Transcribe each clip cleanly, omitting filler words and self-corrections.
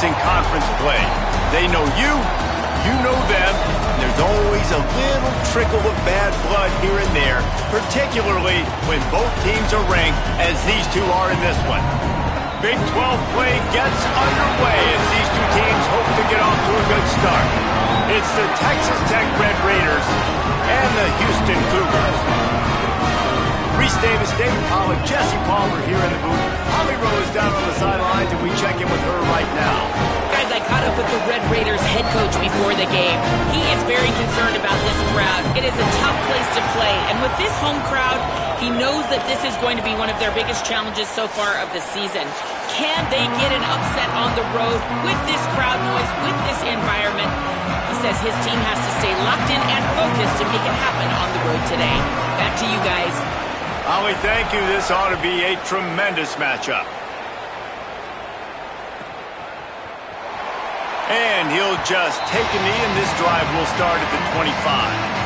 in conference play. They know you, you know them, and there's always a little trickle of bad blood here and there, particularly when both teams are ranked as these two are in this one. Big 12 play gets underway as these two teams hope to get off to a good start. It's the Texas Tech Red Raiders and the Houston Cougars. Reese Davis, David Pollack, Jesse Palmer here in the booth. Holly Rowe is down on the sidelines, and we check in with her right now. Guys, I caught up with the Red Raiders head coach before the game. He is very concerned about this crowd. It is a tough place to play, and with this home crowd, he knows that this is going to be one of their biggest challenges so far of the season. Can they get an upset on the road with this crowd noise, with this environment? He says his team has to stay locked in and focused to make it happen on the road today. Back to you guys. Holly, thank you. This ought to be a tremendous matchup. And he'll just take a knee, and this drive will start at the 25.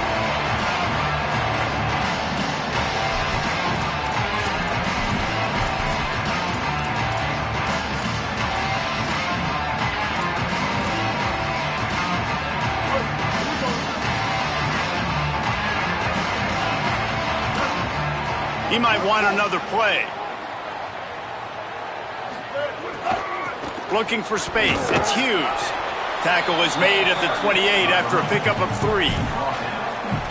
He might want another play. Looking for space. It's Hughes. Tackle is made at the 28 after a pickup of 3.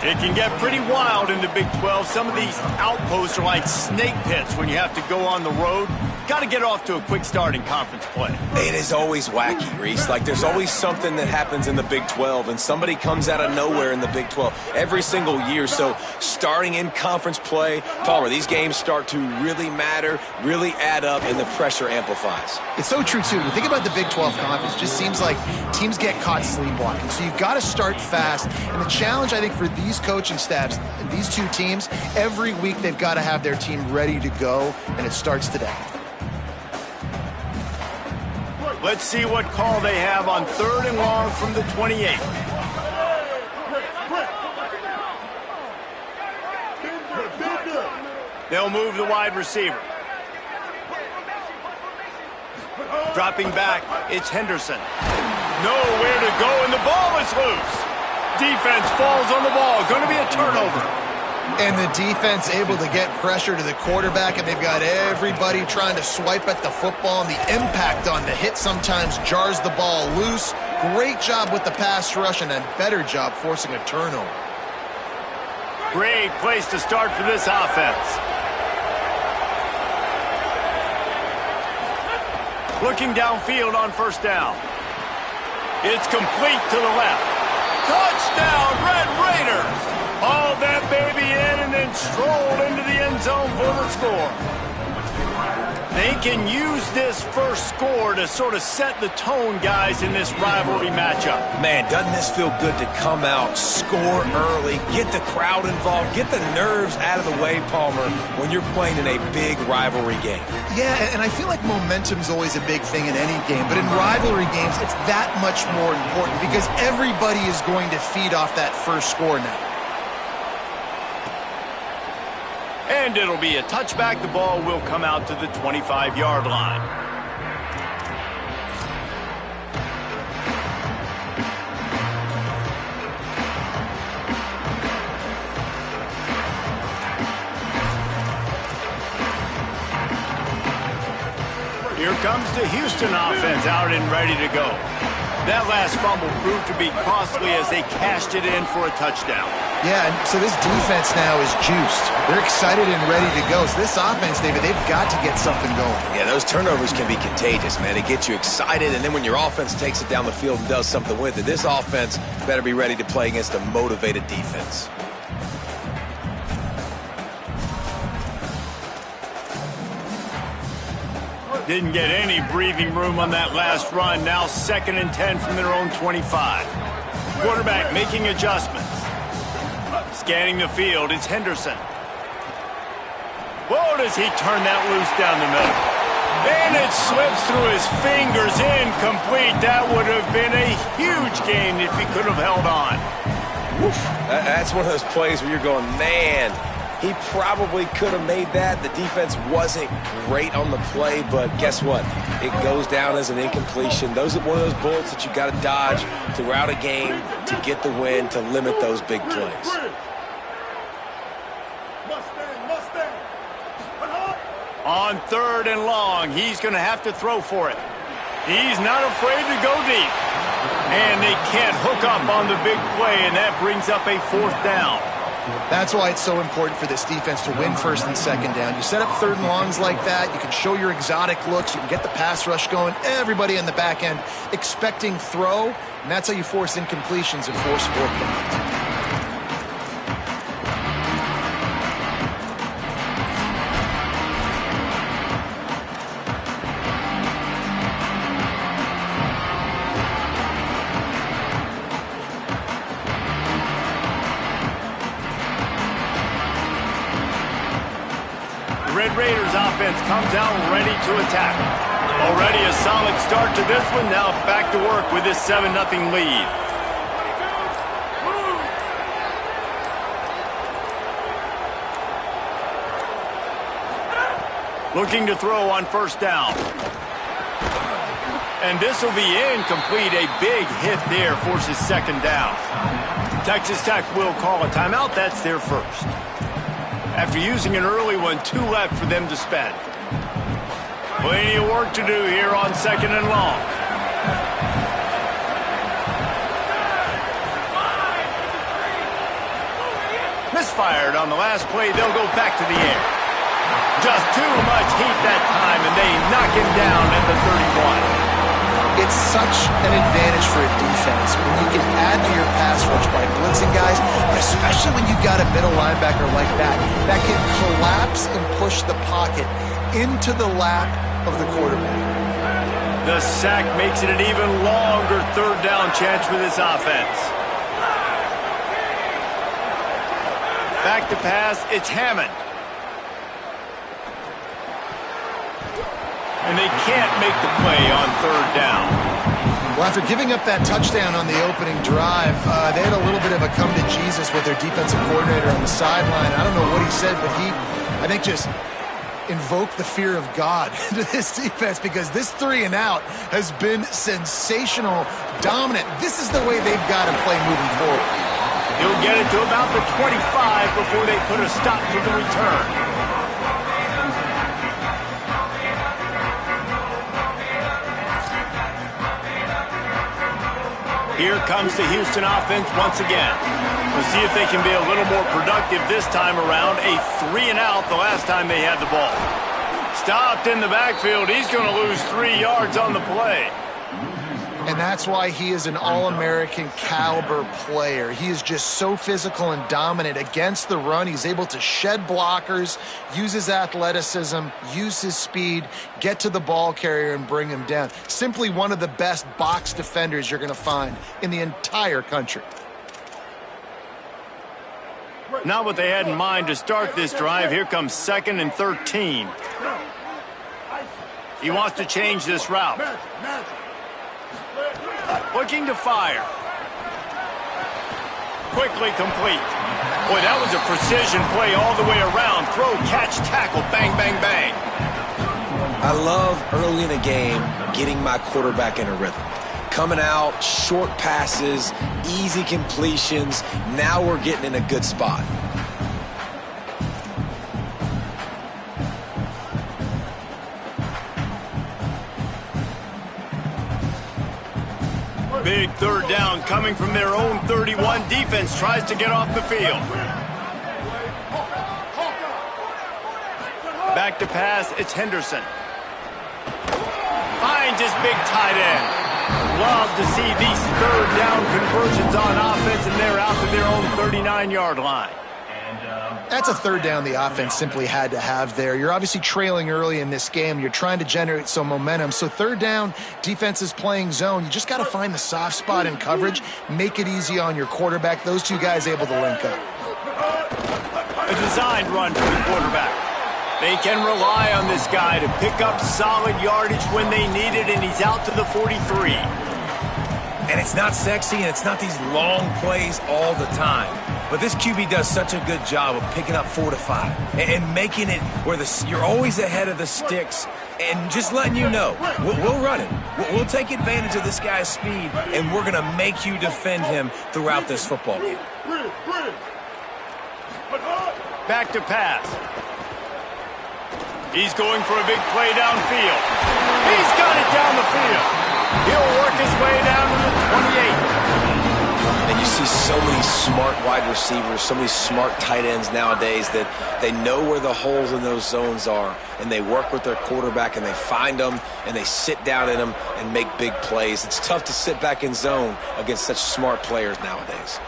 It can get pretty wild in the Big 12. Some of these outposts are like snake pits when you have to go on the road. Got to get off to a quick start in conference play. It is always wacky, Reese. Like, there's always something that happens in the Big 12, and somebody comes out of nowhere in the Big 12 every single year. So starting in conference play, Palmer, these games start to really matter, really add up, and the pressure amplifies. It's so true, too. When you think about the Big 12 conference, it just seems like teams get caught sleepwalking. So you've got to start fast. And the challenge, I think, for these coaching staffs and these two teams, every week they've got to have their team ready to go, and it starts today. Let's see what call they have on 3rd and long from the 28. They'll move the wide receiver. Dropping back, it's Henderson. Nowhere to go, and the ball is loose. Defense falls on the ball. Going to be a turnover. And the defense able to get pressure to the quarterback, and they've got everybody trying to swipe at the football, and the impact on the hit sometimes jars the ball loose. Great job with the pass rush, and a better job forcing a turnover. Great place to start for this offense. Looking downfield on 1st down. It's complete to the left. Touchdown, Red Raiders! Hauled that baby in and then strolled into the end zone for the score. They can use this first score to sort of set the tone, guys, in this rivalry matchup. Man, doesn't this feel good to come out, score early, get the crowd involved, get the nerves out of the way, Palmer, when you're playing in a big rivalry game? Yeah, and I feel like momentum's always a big thing in any game, but in rivalry games, it's that much more important because everybody is going to feed off that first score now. And it'll be a touchback. The ball will come out to the 25-yard line. Here comes the Houston offense out and ready to go. That last fumble proved to be costly as they cashed it in for a touchdown. Yeah, and so this defense now is juiced. They're excited and ready to go. So this offense, David, they've got to get something going. Yeah, those turnovers can be contagious, man. It gets you excited, and then when your offense takes it down the field and does something with it, this offense better be ready to play against a motivated defense. Didn't get any breathing room on that last run. Now 2nd and 10 from their own 25. Quarterback making adjustments. Scanning the field, it's Henderson. Whoa, does he turn that loose down the middle? And it slips through his fingers, incomplete. That would have been a huge gain if he could have held on. Woof. That's one of those plays where you're going, man, He probably could have made that. The defense wasn't great on the play, but guess what? It goes down as an incompletion. Those are one of those bullets that you got to dodge throughout a game to get the win, to limit those big plays. On 3rd and long, he's going to have to throw for it. He's not afraid to go deep. And they can't hook up on the big play, and that brings up a 4th down. That's why it's so important for this defense to win 1st and 2nd down. You set up 3rd and longs like that, you can show your exotic looks, you can get the pass rush going, everybody in the back end expecting throw, and that's how you force incompletions and force 4 points. Red Raiders offense comes out ready to attack. Already a solid start to this one. Now back to work with this 7-0 lead. Looking to throw on 1st down. And this will be incomplete. A big hit there forces 2nd down. Texas Tech will call a timeout. That's their first. After using an early one, 2 left for them to spend. Plenty of work to do here on 2nd and long. Misfired on the last play. They'll go back to the air. Just too much heat that time, and they knock him down at the 31. It's such an advantage for a defense when you can add to your pass rush by blitzing guys, but especially when you've got a middle linebacker like that can collapse and push the pocket into the lap of the quarterback. The sack makes it an even longer 3rd down chance for this offense. Back to pass, it's Hammond. And they can't make the play on 3rd down. Well, after giving up that touchdown on the opening drive, they had a little bit of a come to Jesus with their defensive coordinator on the sideline. I don't know what he said, but he, I think, just invoked the fear of God into this defense because this 3 and out has been sensational, dominant. This is the way they've got to play moving forward. He'll get it to about the 25 before they put a stop to the return. Here comes the Houston offense once again. We'll see if they can be a little more productive this time around. A 3 and out the last time they had the ball. Stopped in the backfield. He's going to lose 3 yards on the play. And that's why he is an All-American caliber player. He is just so physical and dominant against the run. He's able to shed blockers, use his athleticism, use his speed, get to the ball carrier and bring him down. Simply one of the best box defenders you're going to find in the entire country. Not what they had in mind to start this drive. Here comes 2nd and 13. He wants to change this route. Looking to fire. Quickly complete. Boy, that was a precision play all the way around. Throw, catch, tackle, bang, bang, bang. I love early in a game getting my quarterback in a rhythm. Coming out, short passes, easy completions. Now we're getting in a good spot. Big 3rd down coming from their own 31. Defense tries to get off the field. Back to pass, it's Henderson. Finds his big tight end. Love to see these 3rd down conversions on offense, and they're out to their own 39-yard line. That's a 3rd down the offense simply had to have there. You're obviously trailing early in this game. You're trying to generate some momentum. So 3rd down, defense is playing zone. You just got to find the soft spot in coverage, make it easy on your quarterback. Those two guys able to link up. A designed run for the quarterback. They can rely on this guy to pick up solid yardage when they need it, and he's out to the 43. And it's not sexy, and it's not these long plays all the time. But this QB does such a good job of picking up 4 to 5 and making it where you're always ahead of the sticks and just letting you know, we'll run it. We'll take advantage of this guy's speed, and we're going to make you defend him throughout this football game. Back to pass. He's going for a big play downfield. He's got it down the field. He'll work his way down to the 28. And you see so many smart wide receivers, so many smart tight ends nowadays that they know where the holes in those zones are, and they work with their quarterback, and they find them, and they sit down in them and make big plays. It's tough to sit back in zone against such smart players nowadays.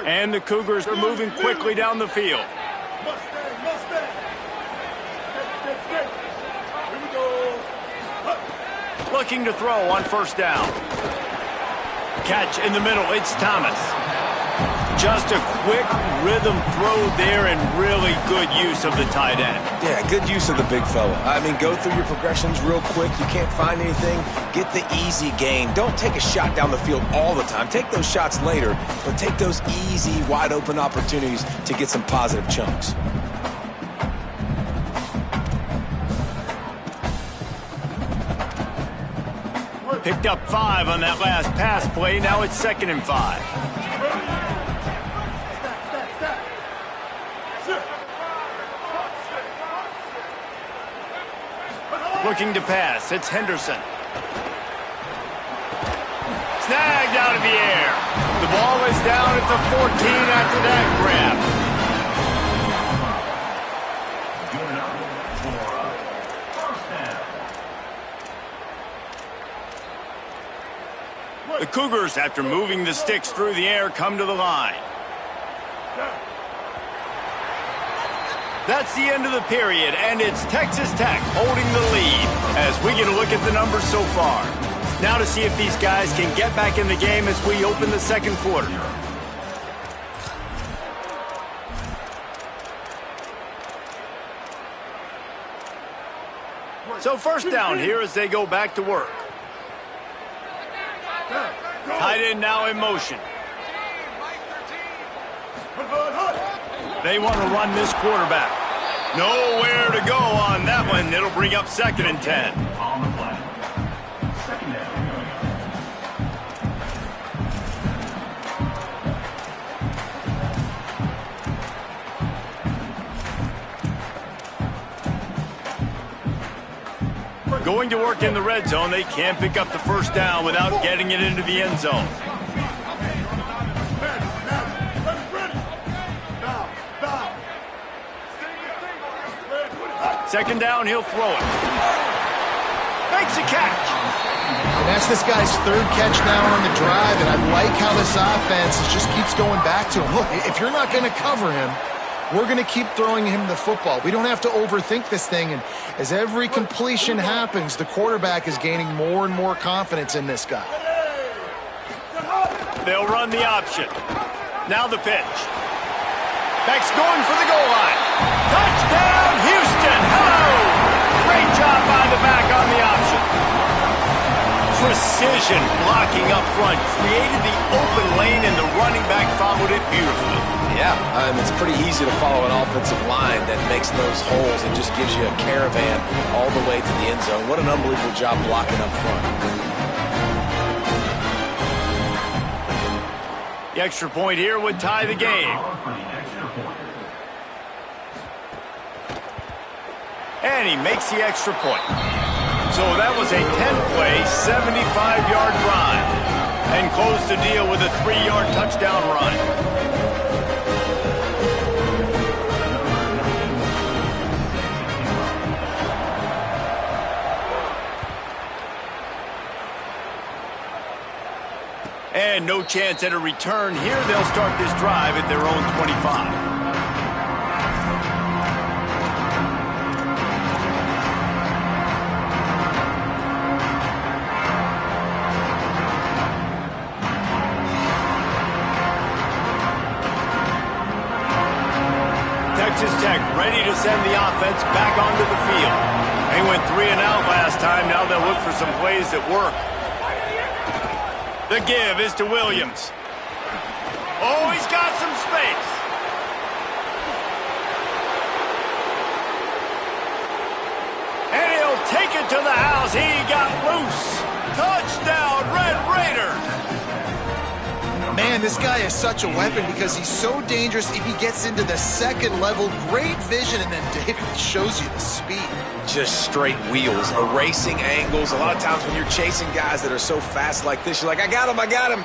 And the Cougars are moving quickly down the field. Looking to throw on first down. Catch in the middle. It's Thomas. Just a quick rhythm throw there and really good use of the tight end. Yeah, good use of the big fella. I mean, go through your progressions real quick. You can't find anything. Get the easy gain. Don't take a shot down the field all the time. Take those shots later, but take those easy, wide open opportunities to get some positive chunks. Picked up 5 on that last pass play. Now it's 2nd and 5. Looking to pass. It's Henderson. Snagged out of the air. The ball is down at the 14 after that grab. The Cougars, after moving the sticks through the air, come to the line. That's the end of the period, and it's Texas Tech holding the lead as we get a look at the numbers so far. Now to see if these guys can get back in the game as we open the second quarter. So first down here as they go back to work. Tight end now in motion. They want to run this quarterback. Nowhere to go on that one. It'll bring up 2nd and 10. On the play. 2nd down. Going to work in the red zone. They can't pick up the first down without getting it into the end zone. Second down, he'll throw it. Makes a catch. And that's this guy's 3rd catch now on the drive, and I like how this offense just keeps going back to him. Look, if you're not going to cover him, we're going to keep throwing him the football. We don't have to overthink this thing, and as every completion happens, the quarterback is gaining more and more confidence in this guy. They'll run the option. Now the pitch. Beck's going for the goal line. Touchdown, Houston! Hello! Great job by the back on the option. Precision blocking up front. Created the open lane, and the running back followed it beautifully. Yeah, it's pretty easy to follow an offensive line that makes those holes and just gives you a caravan all the way to the end zone. What an unbelievable job blocking up front. The extra point here would tie the game. And he makes the extra point. So that was a 10-play, 75-yard drive. And closed the deal with a 3-yard touchdown run. And no chance at a return here. They'll start this drive at their own 25. Texas Tech ready ready to send the offense back onto the field. They went 3 and out last time. Now they'll look for some plays that work. The give is to Williams. Oh, he's got some space. And he'll take it to the house. He got loose. Touchdown, Red Raiders. Man, this guy is such a weapon because he's so dangerous if he gets into the second level. Great vision, and then David shows you the speed. Just straight wheels, erasing angles. A lot of times when you're chasing guys that are so fast like this, you're like, I got him, I got him.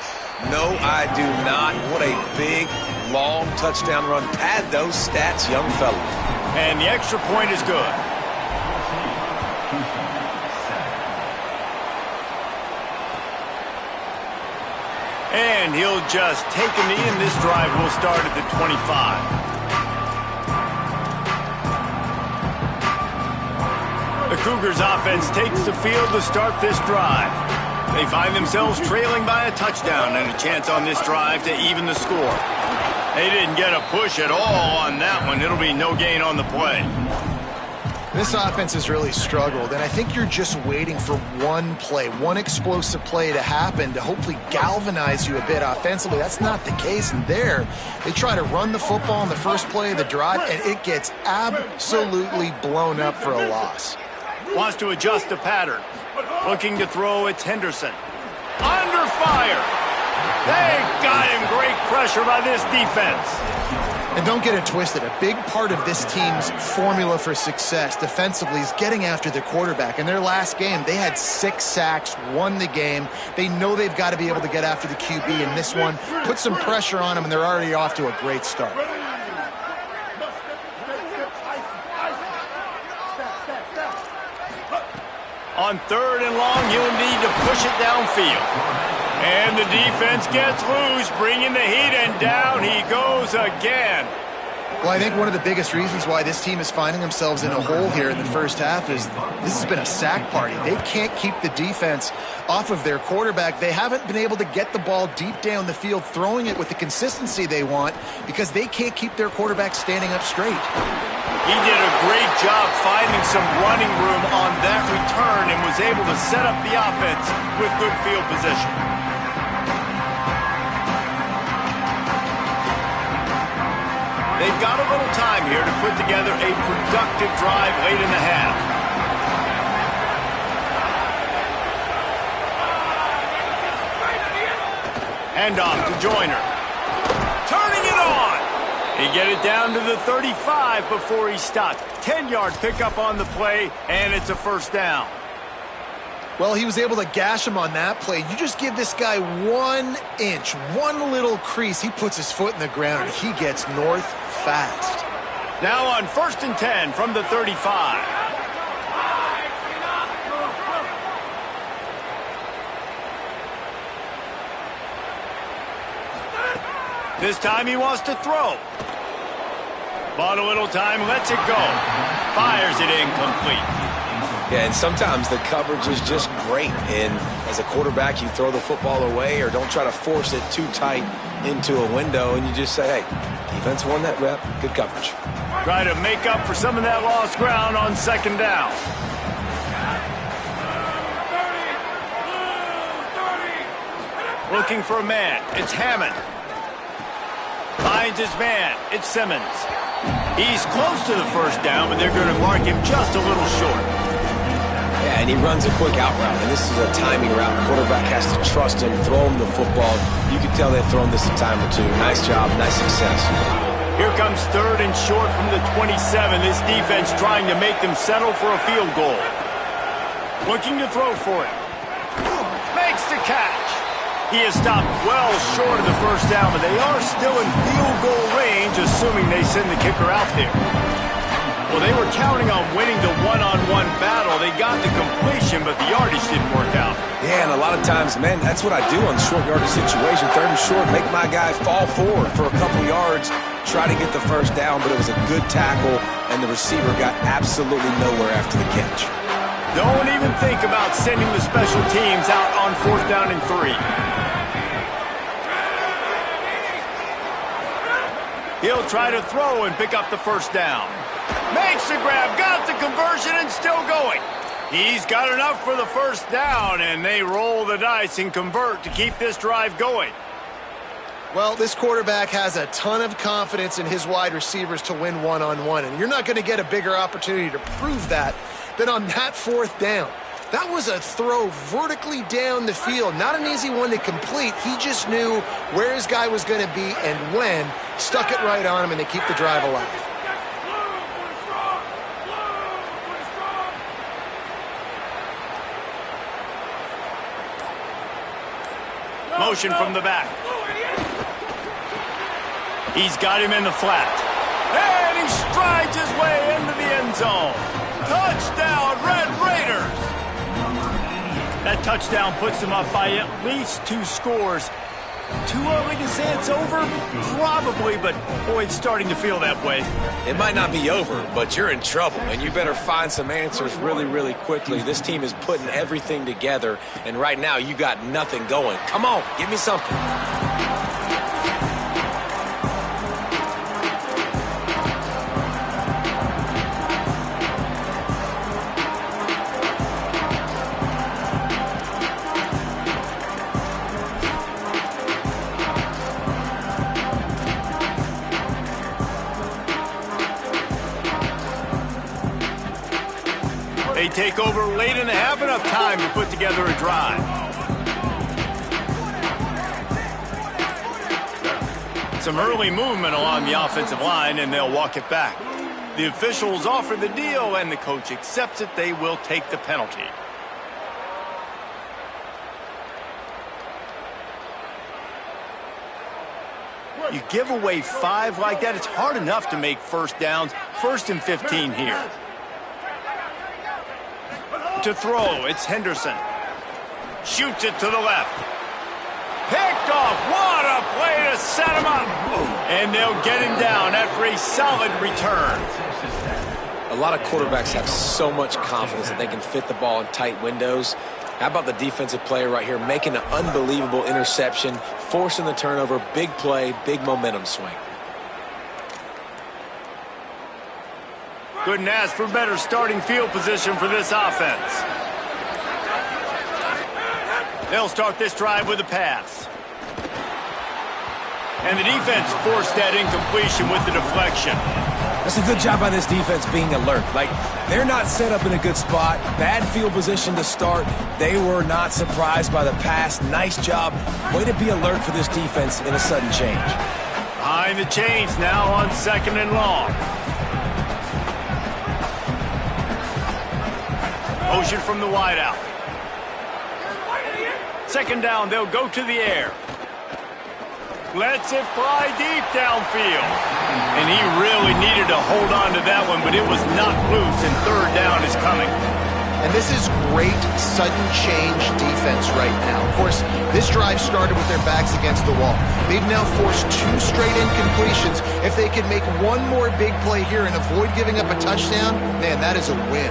No, I do not. What a big, long touchdown run. Pad those stats, young fella. And the extra point is good. And he'll just take a knee, and this drive will start at the 25. The Cougars offense takes the field to start this drive. They find themselves trailing by a touchdown and a chance on this drive to even the score. They didn't get a push at all on that one. It'll be no gain on the play. This offense has really struggled, and I think you're just waiting for one play, one explosive play to happen to hopefully galvanize you a bit offensively. That's not the case, and there they try to run the football in the first play of the drive, and it gets absolutely blown up for a loss. Wants to adjust the pattern. Looking to throw, it's Henderson. Under fire. They got him. Great pressure by this defense. And don't get it twisted. A big part of this team's formula for success defensively is getting after the quarterback. In their last game, they had 6 sacks, won the game. They know they've got to be able to get after the QB in this one. Put some pressure on them, and they're already off to a great start. On 3rd and long, he'll need to push it downfield. And the defense gets loose, bringing the heat, and down he goes again. Well, I think one of the biggest reasons why this team is finding themselves in a hole here in the first half is this has been a sack party. They can't keep the defense off of their quarterback. They haven't been able to get the ball deep down the field, throwing it with the consistency they want because they can't keep their quarterback standing up straight. He did a great job finding some running room on that return and was able to set up the offense with good field position. They've got a little time here to put together a productive drive late in the half. Handoff to Joyner. Turning it on. He get it down to the 35 before he stopped. 10-yard pickup on the play, and it's a first down. Well, he was able to gash him on that play. You just give this guy 1 inch, one little crease. He puts his foot in the ground, and he gets north fast. Now on 1st and 10 from the 35. This time he wants to throw. Bought a little time, lets it go. Fires it incomplete. Yeah, and sometimes the coverage is just great. And as a quarterback, you throw the football away or don't try to force it too tight into a window, and you just say, hey, defense won that rep, good coverage. Try to make up for some of that lost ground on 2nd down. Looking for a man, it's Hammond. Finds his man, it's Simmons. He's close to the first down, but they're going to mark him just a little short. Yeah, and he runs a quick out route, and this is a timing route. Quarterback has to trust him, throw him the football. You can tell they've thrown this a time or two. Nice job, nice success. Here comes 3rd and short from the 27. This defense trying to make them settle for a field goal. Looking to throw for it. Makes the catch. He is stopped well short of the first down, but they are still in field goal range, assuming they send the kicker out there. Well, they were counting on winning the one-on-one battle. They got the completion, but the yardage didn't work out. Yeah, and a lot of times, man, that's what I do on short yardage situation. 3rd and short, make my guy fall forward for a couple yards, try to get the first down, but it was a good tackle, and the receiver got absolutely nowhere after the catch. Don't even think about sending the special teams out on 4th down and 3. He'll try to throw and pick up the first down. Makes the grab, got the conversion, and still going. He's got enough for the first down, and they roll the dice and convert to keep this drive going. Well, this quarterback has a ton of confidence in his wide receivers to win one-on-one, and you're not going to get a bigger opportunity to prove that than on that fourth down. That was a throw vertically down the field. Not an easy one to complete. He just knew where his guy was going to be and when. Stuck it right on him, and they keep the drive alive. Motion from the back. He's got him in the flat. And he strides his way into the end zone. Touchdown, Red Raiders! That touchdown puts them up by at least 2 scores. Too early to say it's over? Probably, but boy, it's starting to feel that way. It might not be over, but you're in trouble, and you better find some answers really, really quickly. This team is putting everything together, and right now you got nothing going. Come on, give me something. They take over late in the half, enough time to put together a drive. Some early movement along the offensive line, and they'll walk it back. The officials offer the deal, and the coach accepts it. They will take the penalty. You give away 5 like that, it's hard enough to make first downs. 1st and 15 here. To throw, it's Henderson. Shoots it to the left. Picked off. What a play to set him up. And they'll get him down after a solid return. A lot of quarterbacks have so much confidence that they can fit the ball in tight windows. How about the defensive player right here making an unbelievable interception, forcing the turnover, big play, big momentum swing. Couldn't ask for better starting field position for this offense. They'll start this drive with a pass. And the defense forced that incompletion with the deflection. That's a good job by this defense being alert. Like, they're not set up in a good spot. Bad field position to start. They were not surprised by the pass. Nice job. Way to be alert for this defense in a sudden change. Behind the chains now on 2nd and long. Motion from the wideout. 2nd down, they'll go to the air. Lets it fly deep downfield. And he really needed to hold on to that one, but it was not loose, and 3rd down is coming. And this is great sudden change defense right now. Of course, this drive started with their backs against the wall. They've now forced 2 straight incompletions. If they can make one more big play here and avoid giving up a touchdown, man, that is a win.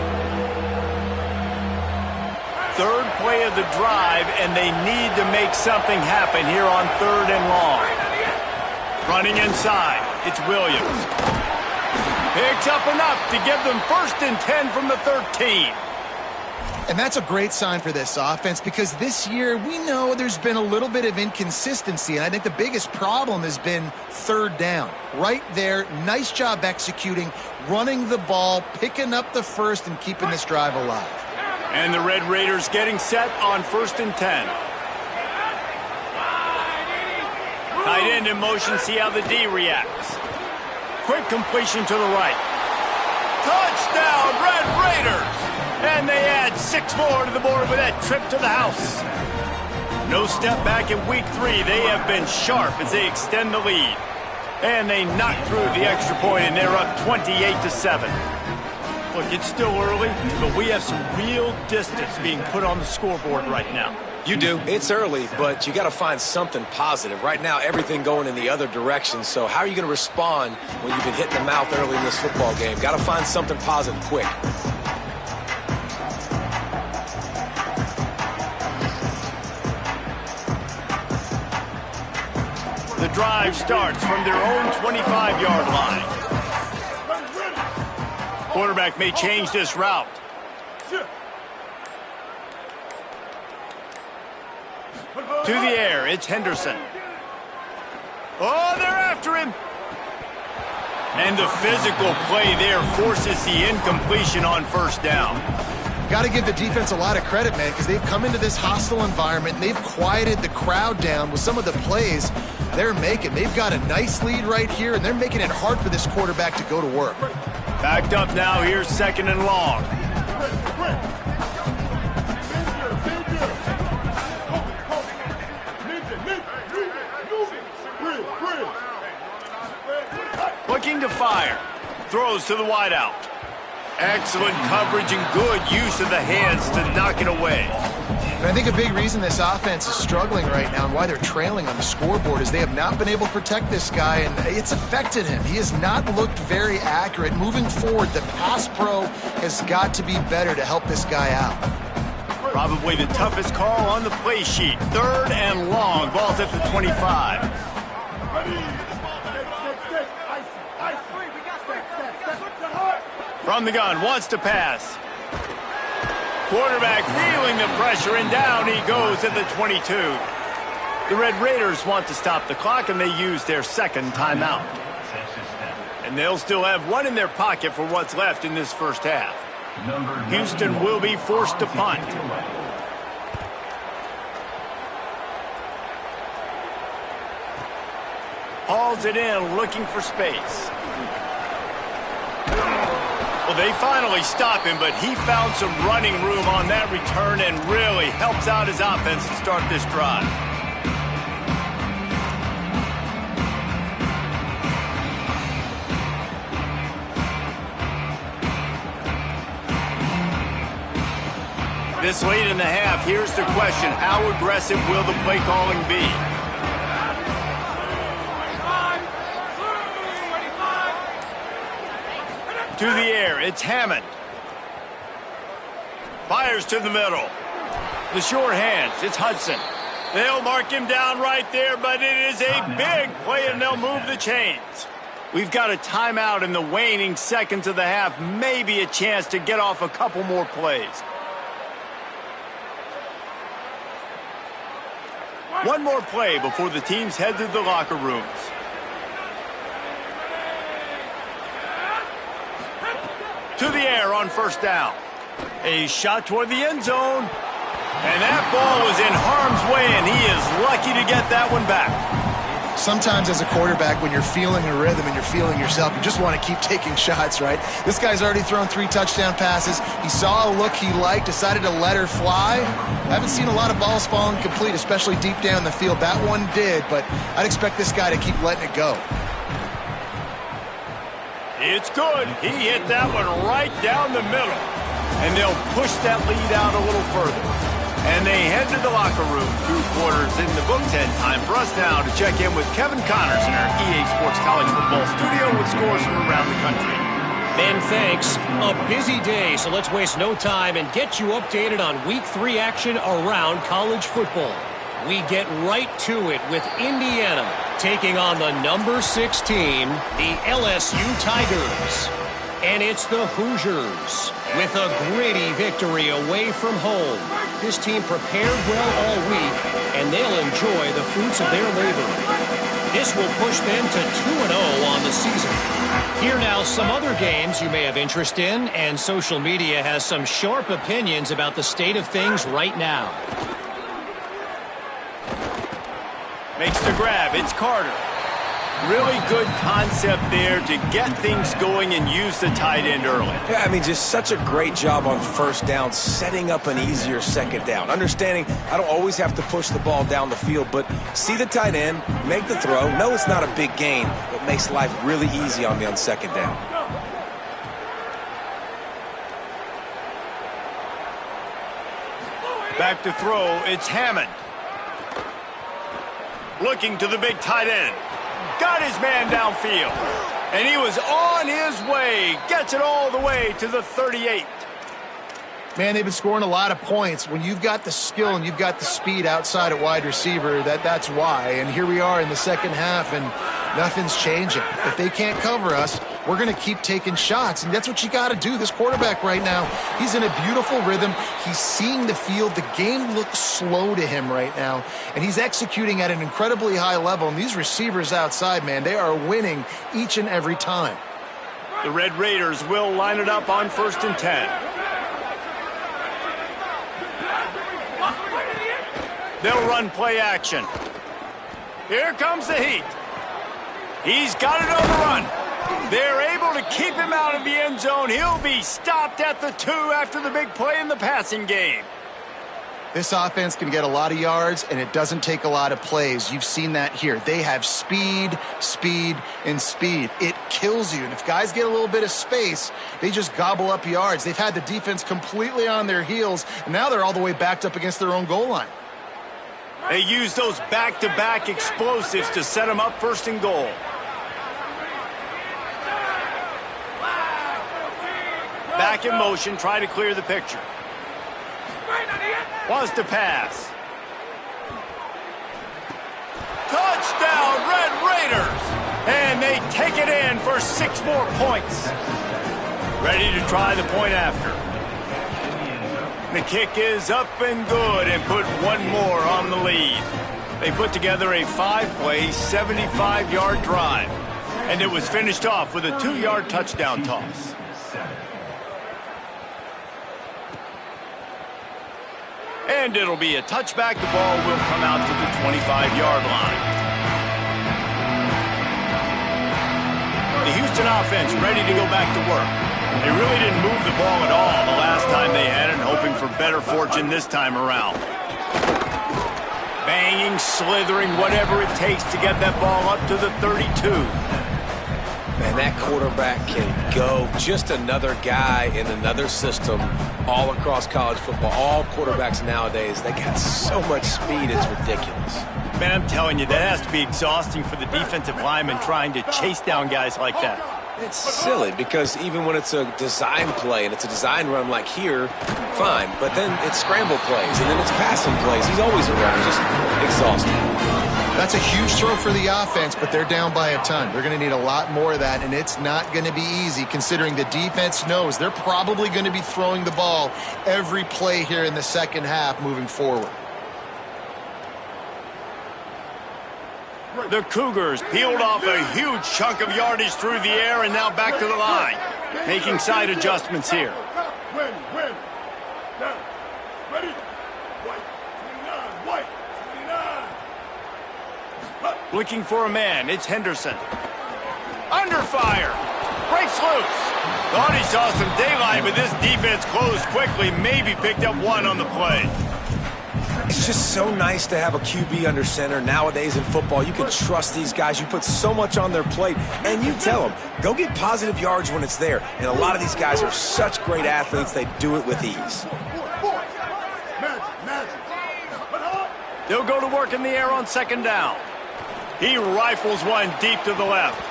3rd play of the drive, and they need to make something happen here on 3rd and long. Running inside, it's Williams. Picks up enough to give them 1st and 10 from the 13. And that's a great sign for this offense, because this year we know there's been a little bit of inconsistency, and I think the biggest problem has been 3rd down. Right there, nice job executing, running the ball, picking up the 1st, and keeping this drive alive. And the Red Raiders getting set on 1st and 10. Tight end in motion, see how the D reacts. Quick completion to the right. Touchdown, Red Raiders! And they add 6 more to the board with that trip to the house. No step back in week 3. They have been sharp as they extend the lead. And they knock through the extra point, and they're up 28-7. Look, it's still early, but we have some real distance being put on the scoreboard right now. You do. It's early, but you got to find something positive. Right now, everything going in the other direction. So how are you going to respond when you've been hit in the mouth early in this football game? Got to find something positive quick. The drive starts from their own 25-yard line. Quarterback may change this route. To the air, it's Henderson. Oh, they're after him. And the physical play there forces the incompletion on first down. Got to give the defense a lot of credit, man, because they've come into this hostile environment and they've quieted the crowd down with some of the plays they're making. They've got a nice lead right here, and they're making it hard for this quarterback to go to work. Backed up now, here's 2nd and long. Looking to fire. Throws to the wideout. Excellent coverage and good use of the hands to knock it away. And I think a big reason this offense is struggling right now and why they're trailing on the scoreboard is they have not been able to protect this guy, and it's affected him. He has not looked very accurate. Moving forward, the pass pro has got to be better to help this guy out. Probably the toughest call on the play sheet. 3rd and long. Ball's at the 25. From the gun, wants to pass. Quarterback feeling the pressure, and down he goes at the 22. The Red Raiders want to stop the clock, and they use their 2nd timeout. And they'll still have one in their pocket for what's left in this first half. Houston will be forced to punt. Hauls it in, looking for space. Well, they finally stop him, but he found some running room on that return and really helps out his offense to start this drive. This late in the half, here's the question: how aggressive will the play calling be? To the air, it's Hammond. Fires to the middle. The short hands, it's Hudson. They'll mark him down right there, but it is a big play, and they'll move the chains. We've got a timeout in the waning seconds of the half, maybe a chance to get off a couple more plays. One more play before the teams head to the locker rooms. To the air on first down. A shot toward the end zone. And that ball was in harm's way, and he is lucky to get that one back. Sometimes as a quarterback, when you're feeling a rhythm and you're feeling yourself, you just want to keep taking shots, right? This guy's already thrown 3 touchdown passes. He saw a look he liked, decided to let her fly. I haven't seen a lot of balls falling complete, especially deep down the field. That one did, but I'd expect this guy to keep letting it go. It's good. He hit that one right down the middle. And they'll push that lead out a little further. And they head to the locker room. 2 quarters in the books, and time for us now to check in with Kevin Connors in our EA Sports College Football studio with scores from around the country. Ben, thanks. A busy day, so let's waste no time and get you updated on Week 3 action around college football. We get right to it with Indiana taking on the number 6 team, the LSU Tigers. And it's the Hoosiers with a gritty victory away from home. This team prepared well all week, and they'll enjoy the fruits of their labor. This will push them to 2-0 on the season. Here now, some other games you may have interest in, and social media has some sharp opinions about the state of things right now. Makes the grab. It's Carter. Really good concept there to get things going and use the tight end early. Yeah, I mean, just such a great job on first down, setting up an easier second down. Understanding I don't always have to push the ball down the field, but see the tight end, make the throw. No, it's not a big gain, but makes life really easy on me on second down. Back to throw, it's Hammond. Looking to the big tight end. Got his man downfield. And he was on his way. Gets it all the way to the 38. Man, they've been scoring a lot of points. When you've got the skill and you've got the speed outside at wide receiver, that's why. And here we are in the second half, and nothing's changing. If they can't cover us, we're going to keep taking shots. And that's what you got to do. This quarterback right now, he's in a beautiful rhythm. He's seeing the field. The game looks slow to him right now. And he's executing at an incredibly high level. And these receivers outside, man, they are winning each and every time. The Red Raiders will line it up on 1st and 10. They'll run play action. Here comes the heat. He's got it on the run. They're able to keep him out of the end zone. He'll be stopped at the 2 after the big play in the passing game. This offense can get a lot of yards, and it doesn't take a lot of plays. You've seen that here. They have speed, speed, and speed. It kills you. And if guys get a little bit of space, they just gobble up yards. They've had the defense completely on their heels, and now they're all the way backed up against their own goal line. They use those back-to-back explosives to set them up 1st and goal. Back in motion, try to clear the picture. Wants to pass. Touchdown, Red Raiders! And they take it in for 6 more points. Ready to try the point after. The kick is up and good and put 1 more on the lead. They put together a 5-play, 75-yard drive. And it was finished off with a 2-yard touchdown toss. And it'll be a touchback. The ball will come out to the 25-yard line. The Houston offense ready to go back to work. They really didn't move the ball at all the last time they had it, hoping for better fortune this time around. Banging, slithering, whatever it takes to get that ball up to the 32. Man, that quarterback can go. Just another guy in another system all across college football. All quarterbacks nowadays, they got so much speed, it's ridiculous. Man, I'm telling you, that has to be exhausting for the defensive lineman trying to chase down guys like that. It's silly because even when it's a design play and it's a design run like here, fine. But then it's scramble plays and then it's passing plays. He's always around. Just exhausting. That's a huge throw for the offense, but they're down by a ton. They're going to need a lot more of that, and it's not going to be easy considering the defense knows they're probably going to be throwing the ball every play here in the second half moving forward. The Cougars peeled off a huge chunk of yardage through the air and now back to the line. Making side adjustments here. Looking for a man. It's Henderson. Under fire. Breaks loose. Thought he saw some daylight, but this defense closed quickly. Maybe picked up 1 on the play. It's just so nice to have a QB under center. Nowadays in football, you can trust these guys. You put so much on their plate, and you tell them, go get positive yards when it's there. And a lot of these guys are such great athletes, they do it with ease. They'll go to work in the air on 2nd down. He rifles one deep to the left.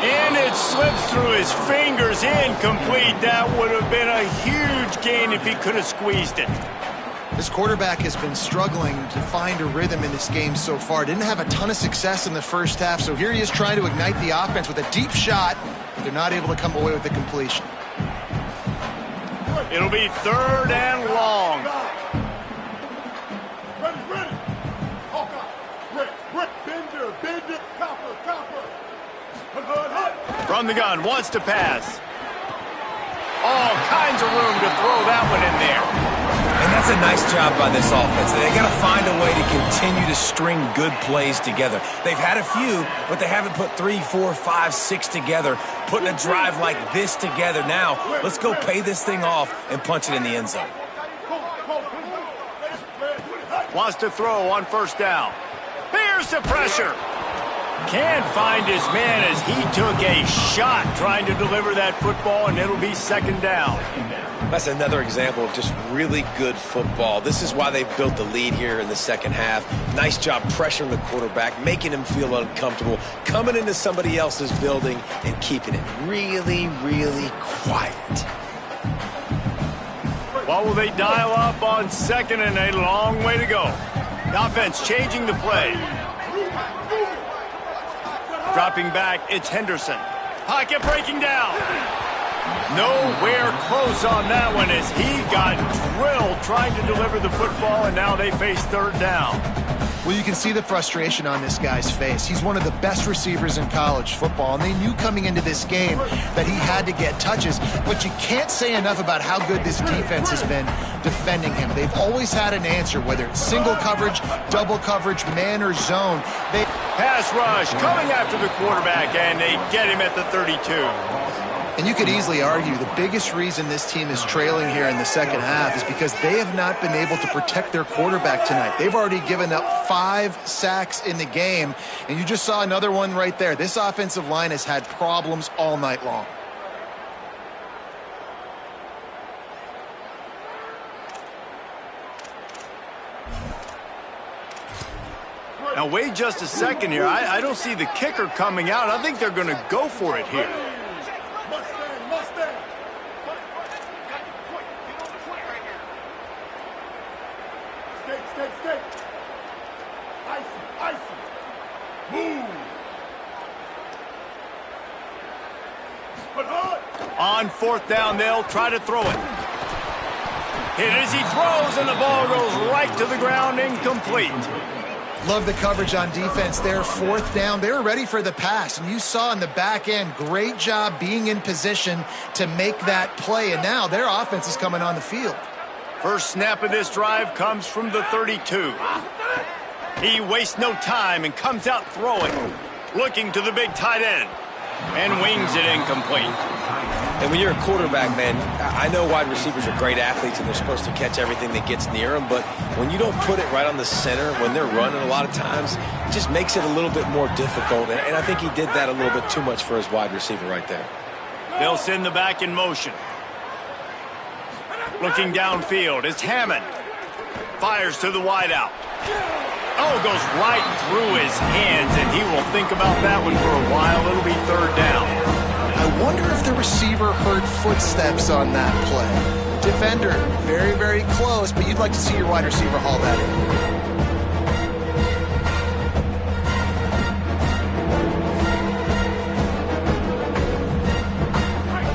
And it slips through his fingers, incomplete. That would have been a huge gain if he could have squeezed it. This quarterback has been struggling to find a rhythm in this game so far. Didn't have a ton of success in the first half, so here he is trying to ignite the offense with a deep shot. They're not able to come away with the completion. It'll be 3rd and long. From the gun, wants to pass. All kinds of room to throw that one in there. And that's a nice job by this offense. They got to find a way to continue to string good plays together. They've had a few, but they haven't put 3, 4, 5, 6 together, putting a drive like this together. Now, let's go pay this thing off and punch it in the end zone. Wants to throw on 1st down. Here's the pressure. Can't find his man as he took a shot trying to deliver that football, and it'll be 2nd down. That's another example of just really good football. This is why they built the lead here in the second half. Nice job pressuring the quarterback, making him feel uncomfortable, coming into somebody else's building and keeping it really, really quiet. What will they dial up on 2nd and a long way to go? The offense changing the play. Dropping back, it's Henderson. Pocket breaking down. Nowhere close on that one as he got drilled trying to deliver the football, and now they face third down. Well, you can see the frustration on this guy's face. He's one of the best receivers in college football, and they knew coming into this game that he had to get touches, but you can't say enough about how good this defense has been defending him. They've always had an answer, whether it's single coverage, double coverage, man or zone. Pass rush coming after the quarterback, and they get him at the 32. And you could easily argue the biggest reason this team is trailing here in the second half is because they have not been able to protect their quarterback tonight. They've already given up 5 sacks in the game, and you just saw another one right there. This offensive line has had problems all night long. Now, wait just a second here. I don't see the kicker coming out. I think they're going to go for it here. On fourth down, they'll try to throw it. Hit as he throws, and the ball goes right to the ground, incomplete. Love the coverage on defense there. Fourth down, they were ready for the pass, and you saw in the back end, great job being in position to make that play, and now their offense is coming on the field. First snap of this drive comes from the 32. He wastes no time and comes out throwing, looking to the big tight end, and wings it incomplete. And when you're a quarterback, man, I know wide receivers are great athletes and they're supposed to catch everything that gets near them, but when you don't put it right on the center, when they're running a lot of times, it just makes it a little bit more difficult. And I think he did that a little bit too much for his wide receiver right there. They'll send the back in motion. Looking downfield, it's Hammond. Fires to the wideout. Oh, goes right through his hands, and he will think about that one for a while. It'll be third down. I wonder if the receiver heard footsteps on that play. Defender, very, very close, but you'd like to see your wide receiver haul that in.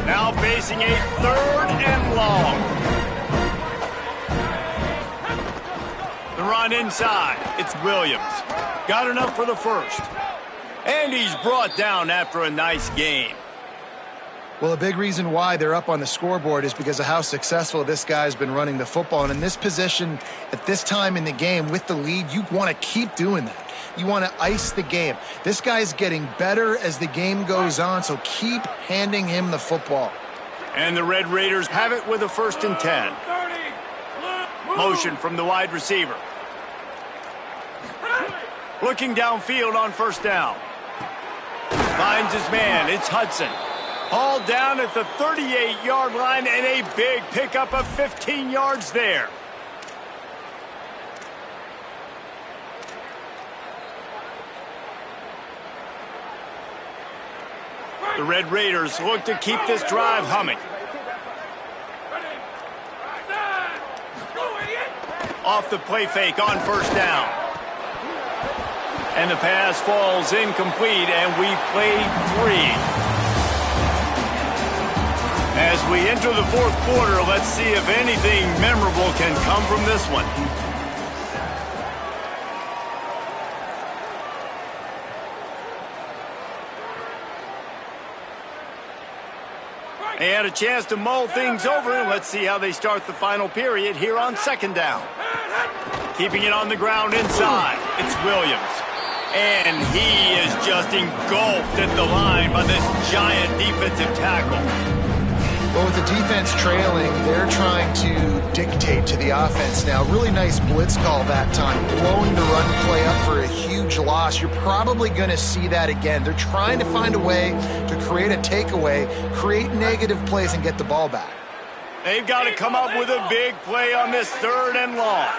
Now facing a third and long. The run inside. It's Williams. Got enough for the first. And he's brought down after a nice game. Well, a big reason why they're up on the scoreboard is because of how successful this guy's been running the football. And in this position, at this time in the game, with the lead, you want to keep doing that. You want to ice the game. This guy's getting better as the game goes on, so keep handing him the football. And the Red Raiders have it with a 1st and 10. Motion from the wide receiver. Looking downfield on first down. Finds his man. It's Hudson. Hauled down at the 38-yard line, and a big pickup of 15 yards there. The Red Raiders look to keep this drive humming. Off the play fake on first down. And the pass falls incomplete, and we played 3. As we enter the fourth quarter, let's see if anything memorable can come from this one. They had a chance to mull things over. Let's see how they start the final period here on second down. Keeping it on the ground inside. It's Williams. And he is just engulfed at the line by this giant defensive tackle. Well, with the defense trailing, they're trying to dictate to the offense now. Really nice blitz call that time, blowing the run play up for a huge loss. You're probably going to see that again. They're trying to find a way to create a takeaway, create negative plays, and get the ball back. They've got to come up with a big play on this 3rd and long.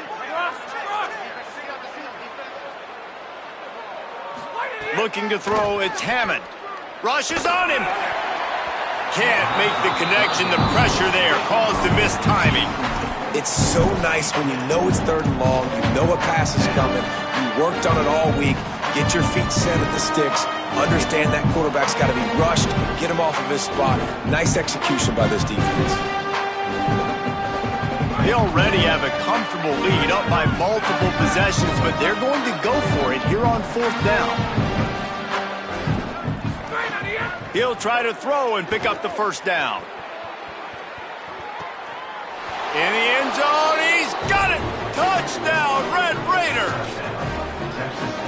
Looking to throw, it's Hammond. Rushes on him. Can't make the connection. The pressure there caused the missed timing. It's so nice when you know it's 3rd and long, you know a pass is coming, you worked on it all week, get your feet set at the sticks, understand that quarterback's got to be rushed, get him off of his spot. Nice execution by this defense. They already have a comfortable lead, up by multiple possessions, but they're going to go for it here on 4th down. He'll try to throw and pick up the 1st down. In the end zone, he's got it! Touchdown, Red Raiders!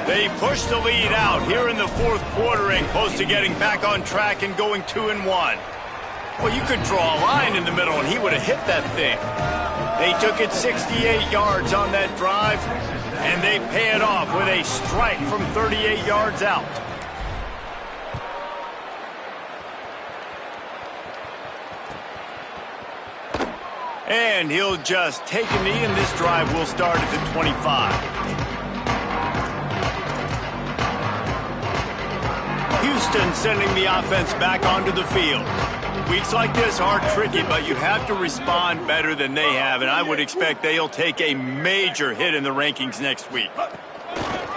They push the lead out here in the 4th quarter and close to getting back on track and going 2-1. Well, you could draw a line in the middle and he would have hit that thing. They took it 68 yards on that drive, and they pay it off with a strike from 38 yards out. And he'll just take a knee, and this drive will start at the 25. Houston sending the offense back onto the field. Weeks like this are tricky, but you have to respond better than they have, and I would expect they'll take a major hit in the rankings next week.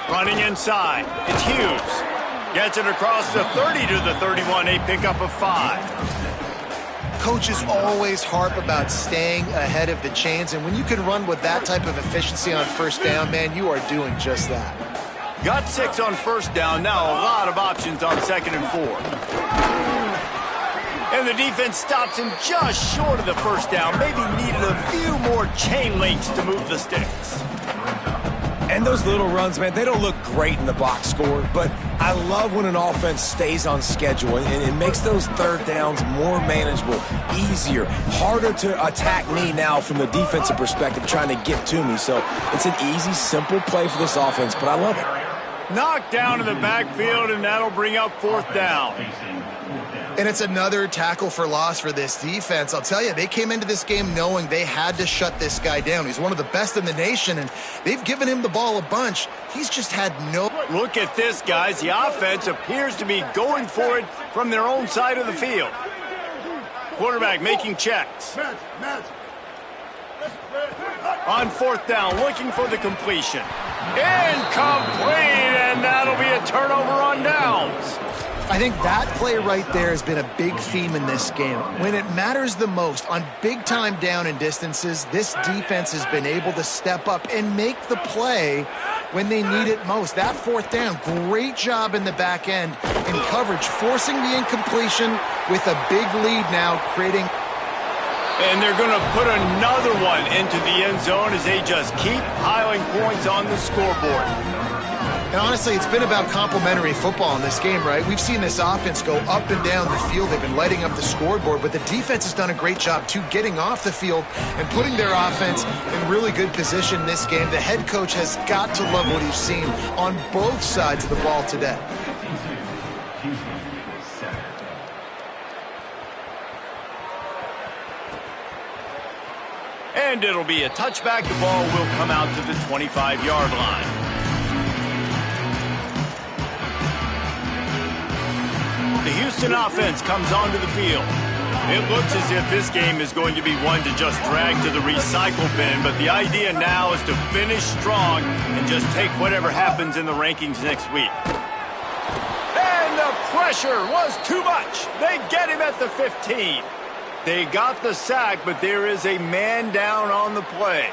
Running inside, it's Hughes. Gets it across the 30 to the 31, a pickup of 5. Coaches always harp about staying ahead of the chains, and when you can run with that type of efficiency on 1st down, man, you are doing just that. Got 6 on 1st down, now a lot of options on 2nd and 4. And the defense stops him just short of the 1st down. Maybe needed a few more chain links to move the sticks. And those little runs, man, they don't look great in the box score, but I love when an offense stays on schedule, and it makes those 3rd downs more manageable, easier, harder to attack me now from the defensive perspective trying to get to me. So it's an easy, simple play for this offense, but I love it. Knocked down in the backfield, and that'll bring up 4th down. And it's another tackle for loss for this defense. I'll tell you, they came into this game knowing they had to shut this guy down. He's one of the best in the nation, and they've given him the ball a bunch. He's just had no... Look at this, guys. The offense appears to be going for it from their own side of the field. Quarterback making checks. On 4th down, looking for the completion. Incomplete, and that'll be a turnover on downs. I think that play right there has been a big theme in this game. When it matters the most, on big-time down and distances, this defense has been able to step up and make the play when they need it most. That 4th down, great job in the back end in coverage, forcing the incompletion with a big lead now, creating... And they're going to put another one into the end zone as they just keep piling points on the scoreboard. And honestly, it's been about complementary football in this game, right? We've seen this offense go up and down the field. They've been lighting up the scoreboard, but the defense has done a great job, too, getting off the field and putting their offense in really good position in this game. The head coach has got to love what he's seen on both sides of the ball today. And it'll be a touchback. The ball will come out to the 25-yard line. The Houston offense comes onto the field. It looks as if this game is going to be one to just drag to the recycle bin, but the idea now is to finish strong and just take whatever happens in the rankings next week. And the pressure was too much. They get him at the 15. They got the sack, but there is a man down on the play.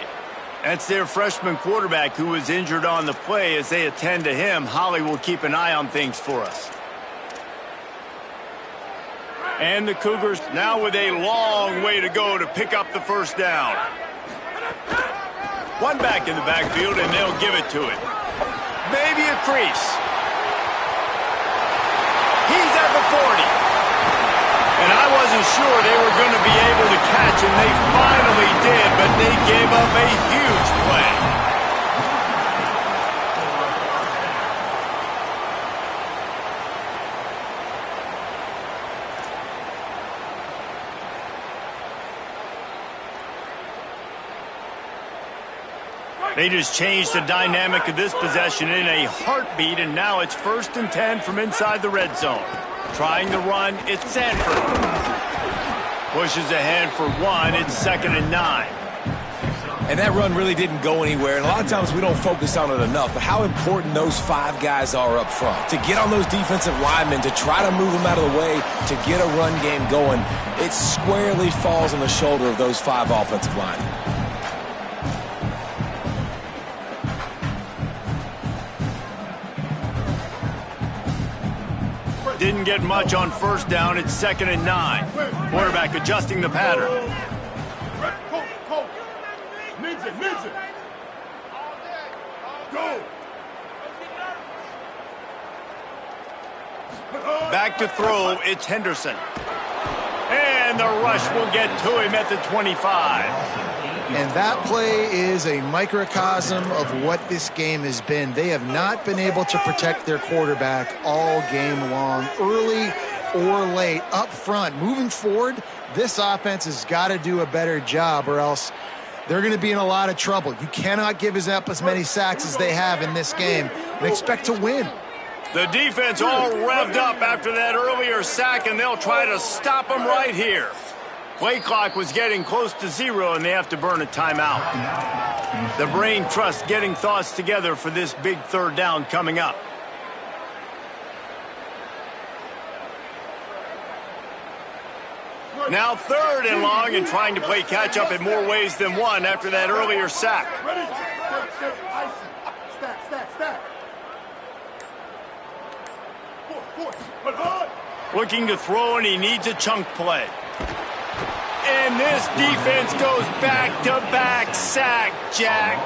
That's their freshman quarterback who was injured on the play. As they attend to him, Holly will keep an eye on things for us. And the Cougars now with a long way to go to pick up the 1st down. One back in the backfield, and they'll give it to it. Maybe a crease. He's at the 40. And I wasn't sure they were going to be able to catch him. They finally did, but they gave up a huge play. They just changed the dynamic of this possession in a heartbeat, and now it's 1st and 10 from inside the red zone. Trying to run, it's Sanford. Pushes ahead for 1, it's 2nd and 9. And that run really didn't go anywhere, and a lot of times we don't focus on it enough, but how important those 5 guys are up front. To get on those defensive linemen, to try to move them out of the way, to get a run game going, it squarely falls on the shoulder of those 5 offensive linemen. Didn't get much on first down. It's 2nd and 9. Quarterback adjusting the pattern. Go. Back to throw. It's Henderson. And the rush will get to him at the 25. And that play is a microcosm of what this game has been. They have not been able to protect their quarterback all game long, early or late, up front. Moving forward, this offense has got to do a better job, or else they're going to be in a lot of trouble. You cannot give up as many sacks as they have in this game and expect to win. The defense all revved up after that earlier sack, and they'll try to stop them right here. Play clock was getting close to 0, and they have to burn a timeout. The brain trust getting thoughts together for this big 3rd down coming up. Now 3rd and long, and trying to play catch-up in more ways than one after that earlier sack. Looking to throw, and he needs a chunk play. And this defense goes back-to-back sack, Jack.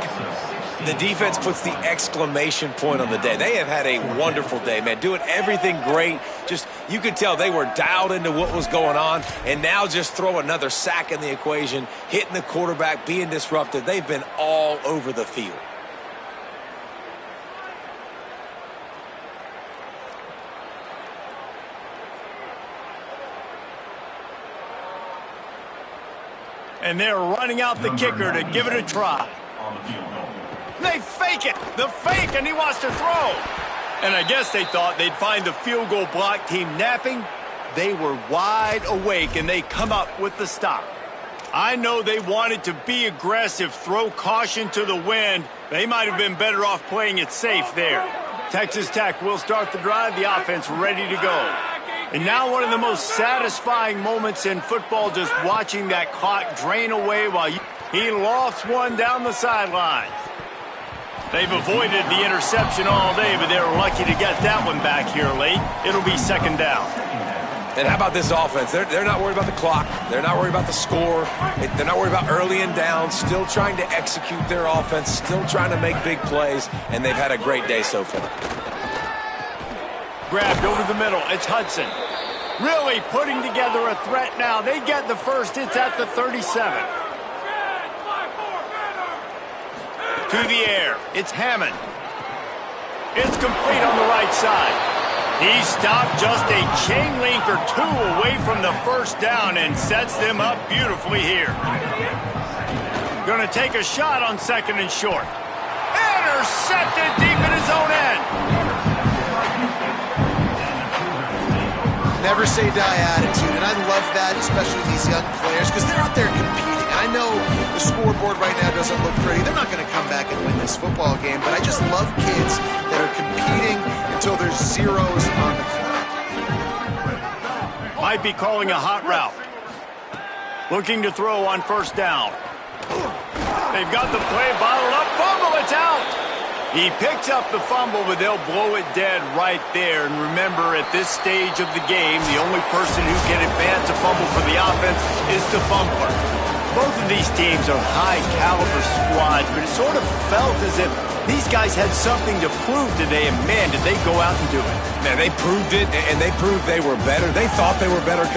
The defense puts the exclamation point on the day. They have had a wonderful day, man, doing everything great. Just, you could tell they were dialed into what was going on, and now just throw another sack in the equation, hitting the quarterback, being disruptive. They've been all over the field. And they're running out the kicker to give it a try. They fake it. The fake, and he wants to throw. And I guess they thought they'd find the field goal block team napping. They were wide awake, and they come up with the stop. I know they wanted to be aggressive, throw caution to the wind. They might have been better off playing it safe there. Texas Tech will start the drive, the offense ready to go. And now one of the most satisfying moments in football, just watching that clock drain away while he lofts one down the sideline. They've avoided the interception all day, but they were lucky to get that one back here late. It'll be 2nd down. And how about this offense? They're not worried about the clock. They're not worried about the score. They're not worried about early and down. Still trying to execute their offense. Still trying to make big plays. And they've had a great day so far. Grabbed over the middle. It's Hudson. Really putting together a threat now. They get the first. It's at the 37. To the air. It's Hammond. It's complete on the right side. He stopped just a chain link or 2 away from the first down and sets them up beautifully here. Going to take a shot on 2nd and short. Intercepted deep in his own end. Never say die attitude, and I love that, especially these young players, because they're out there competing. I know the scoreboard right now doesn't look pretty. They're not going to come back and win this football game, but I just love kids that are competing until there's zeros on the clock. Might be calling a hot route. Looking to throw on 1st down. They've got the play bottled up. Fumble, it's out. He picks up the fumble, but they'll blow it dead right there. And remember, at this stage of the game, the only person who can advance a fumble for the offense is the fumbler. Both of these teams are high-caliber squads, but it sort of felt as if these guys had something to prove today, and man, did they go out and do it. Man, they proved it, and they proved they were better. They thought they were better.